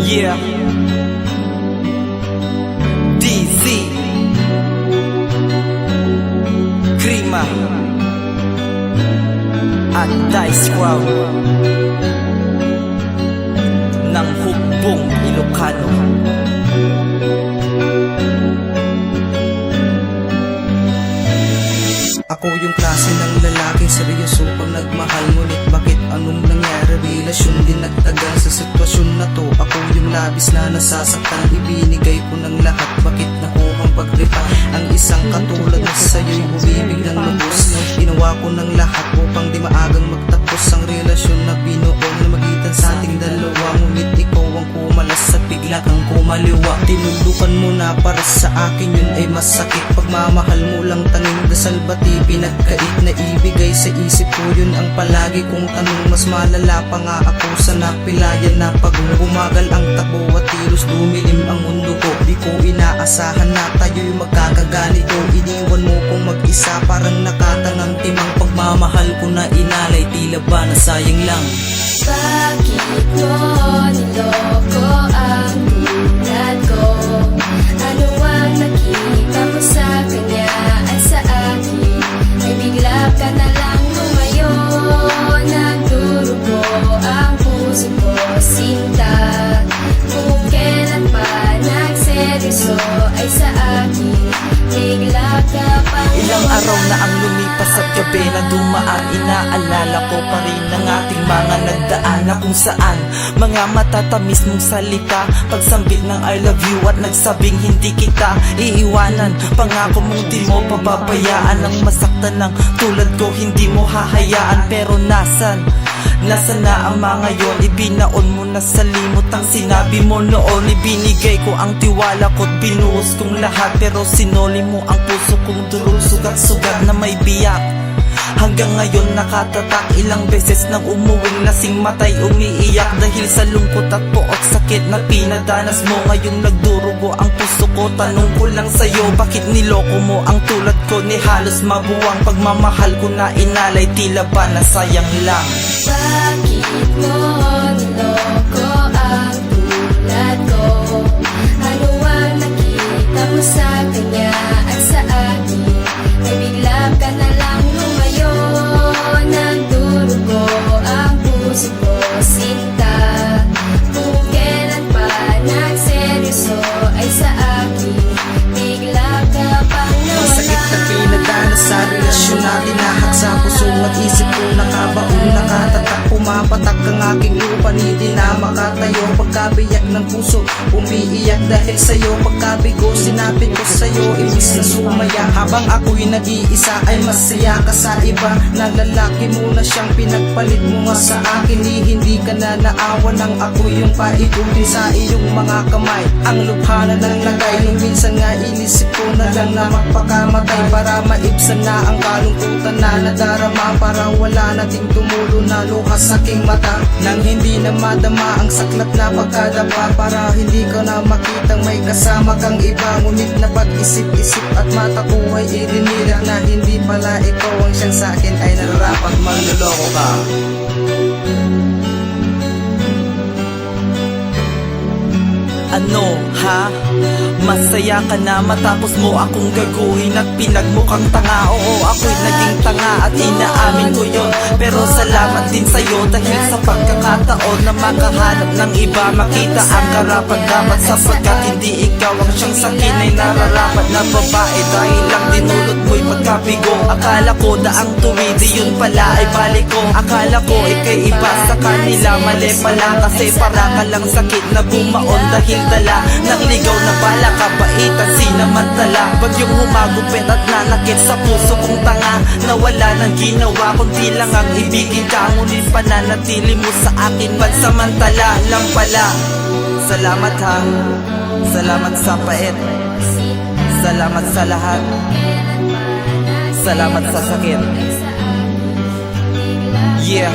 Yeah, DZ Krima at Dice Crowd ng Hukbong Ilocano. Ako yung klase ng lalaking seryoso pag nagmahal. Ngunit bakit anong nangyari? Relasyon din nagtagal sa sitwasyon na to. Ako yung labis na nasasaktan. Ibinigay ko ng lahat, bakit nakuhang pagripa? Ang isang katulad na sa'yo'y bumibig ng lubos. Ginawa ko ng lahat upang di maagang magtapos ang relasyon na binuong na magitan sa ating dalawa. Ngunit ikaw ang kumalas at bigla kang kumaliwa. Tinulukan mo na para sa akin yun ay masakit. Pagmamahal mo lang tanging dasal bati pinagkait na ibigay sa isip ko. Yun ang palagi kong tanong. Mas malala pa nga ako sa napilayan na pagong bumagal ang takbo at tilos dumilim ang mundo ko. Di ko inaasahan na tayo'y magkakaganito. Iniwan mo kong mag-isa parang nakatangang timang. Pagmamahal ko na inalay tila ba na sayang lang. Bakit mo niloko ang tulad ko? Ano ang nakita mo sa kanya at sa akin? Ay bigla ka na lang lumayo. Nagdurugo ang puso ko, sinta. Kung kailan pa nagseryoso ay sa akin, bigla ka pa. Ilang araw na ang lumipas at gabi na dumaan. Inaalala ko pa rin ang ating mga nagdaan na kung saan mga matatamis mong salita. Pagsambit ng I love you at nagsabing hindi kita iiwanan. Pangako mong di mo pababayaan. Ang masaktan ng tulad ko hindi mo hahayaan. Pero nasan na ang mga yon? Ibinaon mo na sa limot ang sinabi mo noon. Ibinigay ko ang tiwala ko't binuhos kong lahat. Pero sinoli mo ang puso kong durog, sugat-sugat na may biyak. Hanggang ngayon nakatatak, ilang beses nang umuwing lasing matay umiiyak. Dahil sa lungkot at poot sakit na pinadanas mo. Ngayon nagdurugo ang puso ko. Tanong ko lang sa'yo, bakit niloko mo ang tulad ko? Ni halos mabuwang pagmamahal ko na inalay tila ba na sayang lang. Bakit mo niloko ang tulad ko? Ano ang nakita mo sa kanya at sa akin? Ay bigla ka na lang lumayo. Nagdurugo ang puso ko, sinta. Kung kailan pa nagseryoso ay sa akin, bigla ka pang nawala. Masakit na pinadanas sa relasyon natin. Nahak sa puso at isip ko, nakabaon, nakatatak. Pumapatak ang aking lupa, hindi na makatayo. Pagkabiyak ng puso, umiiyak dahil sa'yo. Pagkabigo, sinapit ko sa'yo, imbis na sumaya. Habang ako'y nag-iisa ay masaya ka sa iba. Na lalaki mo na siyang pinagpalit mo nga sa akin. Hindi ka na naawa nang ako yung paikutin sa iyong mga kamay. Ang lubha na nang lagay, nung minsan nga inisip ko na lang na magpakamatay. Para maibsan na ang kalungkutan na nadarama. Para wala nating tumulo na luha sa aking mata. Nang hindi na madama ang saklat na pagkadapa. Para hindi ko na makitang may kasama kang iba. Ngunit na pag-isip-isip at mata ko ay irinila na hindi pala ikaw ang siyang sa'kin ay nararapat manloloko ka. Ano ha? Masaya ka na matapos mo akong gaguhin at pinagmukhang tanga. Oo, ako'y naging tanga at inaamin ko yon. Pero salamat din sa'yo dahil sa pagkakataon na makahanap ng iba. Makita ang karapat dapat sapagkat hindi ikaw ang siyang sakin ay nararapat na babae. Dahil lang dinulot mo'y pagkabigo. Akala ko daang tuwidi, yun pala ay balik ko. Akala ko ika'y iba sa kanila, mali pala. Kasi para ka lang sakit na bumaon dahil dala ng ligaw na bala, kabaitan, sinamantala. Bagyong humagupit at nanakit sa puso kong tanga. Nawala ng ginawa kundi lang ang ibigin ka. Ngunit pananatili mo sa akin pansamantala lang pala. Salamat ha, salamat sa pait, salamat sa lahat, salamat sa sakit. Yeah.